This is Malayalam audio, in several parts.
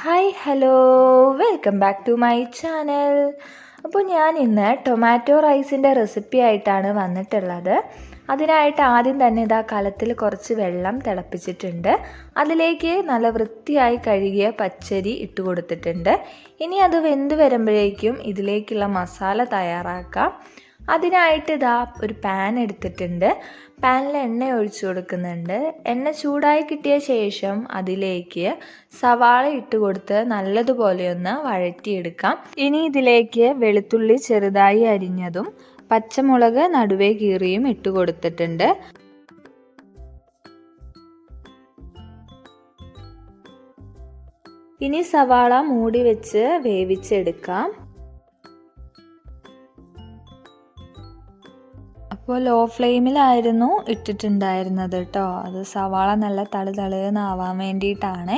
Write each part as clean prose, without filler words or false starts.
Hi hello welcome back to my channel. അപ്പോൾ ഞാൻ ഇന്ന് ടൊമാറ്റോ റൈസിൻ്റെ റെസിപ്പി ആയിട്ടാണ് വന്നിട്ടുള്ളത്. അതിനായിട്ട് ആദ്യം തന്നെ ഇതാ കലത്തിൽ കുറച്ച് വെള്ളം തിളപ്പിച്ചിട്ടുണ്ട്. അതിലേക്ക് നല്ല വൃത്തിയായി കഴുകിയ പച്ചരി ഇട്ട് കൊടുത്തിട്ടുണ്ട്. ഇനി അത് വെന്ത് വരുമ്പോഴേക്കും ഇതിലേക്കുള്ള മസാല തയ്യാറാക്കാം. അതിനായിട്ട് ഇതാ ഒരു പാൻ എടുത്തിട്ടുണ്ട്. പാനിൽ എണ്ണ ഒഴിച്ചു കൊടുക്കുന്നുണ്ട്. എണ്ണ ചൂടായി കിട്ടിയ ശേഷം അതിലേക്ക് സവാള ഇട്ട് കൊടുത്ത് നല്ലതുപോലെ ഒന്ന് വഴറ്റിയെടുക്കാം. ഇനി ഇതിലേക്ക് വെളുത്തുള്ളി ചെറുതായി അരിഞ്ഞതും പച്ചമുളക് നടുവേ കീറിയും ഇട്ട് കൊടുത്തിട്ടുണ്ട്. ഇനി സവാള മൂടി വെച്ച് വേവിച്ചെടുക്കാം. അപ്പോൾ ലോ ഫ്ലെയിമിലായിരുന്നു ഇട്ടിട്ടുണ്ടായിരുന്നത് കേട്ടോ. അത് സവാള നല്ല തളുതളുന്നാവാൻ വേണ്ടിയിട്ടാണ്.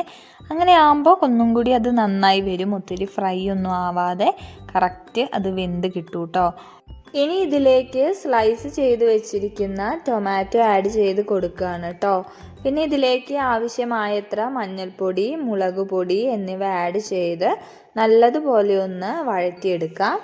അങ്ങനെ ആകുമ്പോൾ ഒന്നും കൂടി അത് നന്നായി വരും. ഒത്തിരി ഫ്രൈ ഒന്നും ആവാതെ കറക്റ്റ് അത് വെന്ത് കിട്ടും കേട്ടോ. ഇനി ഇതിലേക്ക് സ്ലൈസ് ചെയ്ത് വെച്ചിരിക്കുന്ന ടൊമാറ്റോ ആഡ് ചെയ്ത് കൊടുക്കുകയാണ് കേട്ടോ. പിന്നെ ഇതിലേക്ക് ആവശ്യമായത്ര മഞ്ഞൾപ്പൊടി, മുളക് പൊടി എന്നിവ ആഡ് ചെയ്ത് നല്ലതുപോലെ ഒന്ന് വഴറ്റിയെടുക്കാം.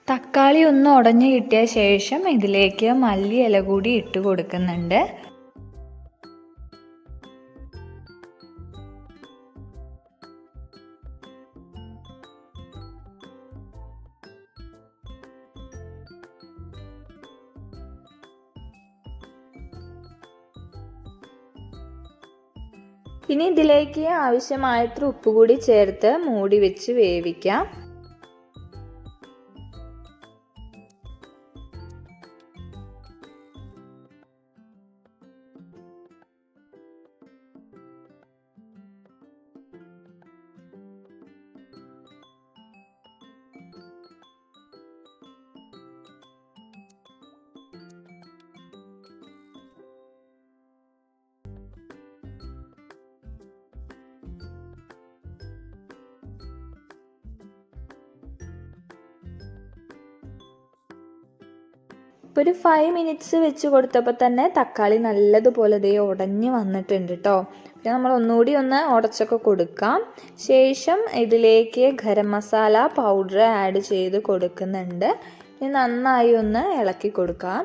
തക്കാളി ഒന്ന് ഉടഞ്ഞു കിട്ടിയ ശേഷം ഇതിലേക്ക് മല്ലിയില കൂടി ഇട്ട് കൊടുക്കുന്നുണ്ട്. ഇനി ഇതിലേക്ക് ആവശ്യമായത്ര ഉപ്പ് കൂടി ചേർത്ത് മൂടി വെച്ച് വേവിക്കാം. ഇപ്പോൾ ഒരു 5 മിനിറ്റ്സ് വെച്ച് കൊടുത്തപ്പോൾ തന്നെ തക്കാളി നല്ലതുപോലെ ദേ ഉടഞ്ഞ് വന്നിട്ടുണ്ട് കേട്ടോ. പിന്നെ നമ്മൾ ഒന്നുകൂടി ഒന്ന് ഉടച്ചൊക്കെ കൊടുക്കാം. ശേഷം ഇതിലേക്ക് ഗരം മസാല പൗഡർ ആഡ് ചെയ്ത് കൊടുക്കുന്നുണ്ട്. ഇനി നന്നായി ഒന്ന് ഇളക്കി കൊടുക്കാം.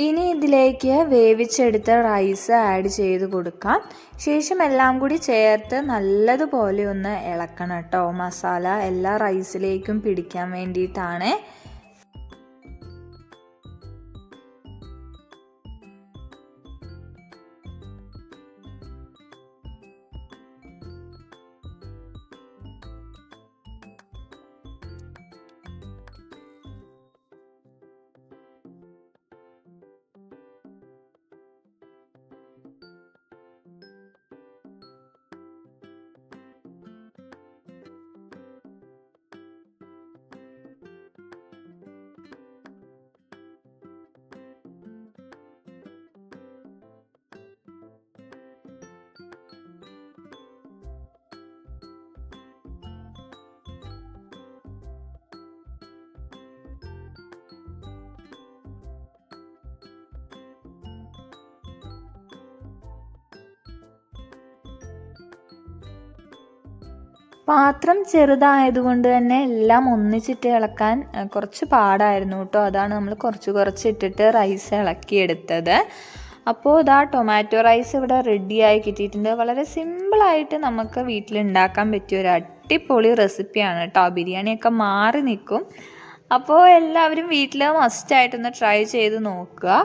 ഇനി ഇതിലേക്ക് വേവിച്ചെടുത്ത റൈസ് ആഡ് ചെയ്ത് കൊടുക്കാം. ശേഷം എല്ലാം കൂടി ചേർത്ത് നല്ലതുപോലെ ഒന്ന് ഇളക്കണം കേട്ടോ. മസാല എല്ലാ റൈസിലേക്കും പിടിക്കാൻ വേണ്ടിയിട്ടാണ്. പാത്രം ചെറുതായതുകൊണ്ട് തന്നെ എല്ലാം ഒന്നിച്ചിട്ട് ഇളക്കാൻ കുറച്ച് പാടായിരുന്നു കേട്ടോ. അതാണ് നമ്മൾ കുറച്ച് ഇട്ടിട്ട് റൈസ് ഇളക്കിയെടുത്തത്. അപ്പോൾ ഇതാ ടൊമാറ്റോ റൈസ് ഇവിടെ റെഡിയായി കിട്ടിയിട്ടുണ്ട്. വളരെ സിമ്പിളായിട്ട് നമുക്ക് വീട്ടിലുണ്ടാക്കാൻ പറ്റിയ ഒരു അടിപൊളി റെസിപ്പിയാണ് കേട്ടോ. ബിരിയാണിയൊക്കെ മാറി നിൽക്കും. അപ്പോൾ എല്ലാവരും വീട്ടിൽ മസ്റ്റായിട്ടൊന്ന് ട്രൈ ചെയ്ത് നോക്കുക.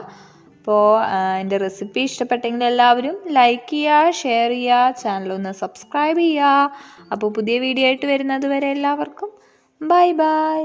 അപ്പോൾ എൻ്റെ റെസിപ്പി ഇഷ്ടപ്പെട്ടെങ്കിൽ എല്ലാവരും ലൈക്ക് ചെയ്യുക, ഷെയർ ചെയ്യുക, ചാനലൊന്ന് സബ്സ്ക്രൈബ് ചെയ്യുക. അപ്പോൾ പുതിയ വീഡിയോ ആയിട്ട് വരുന്നത് വരെ എല്ലാവർക്കും ബൈ ബൈ.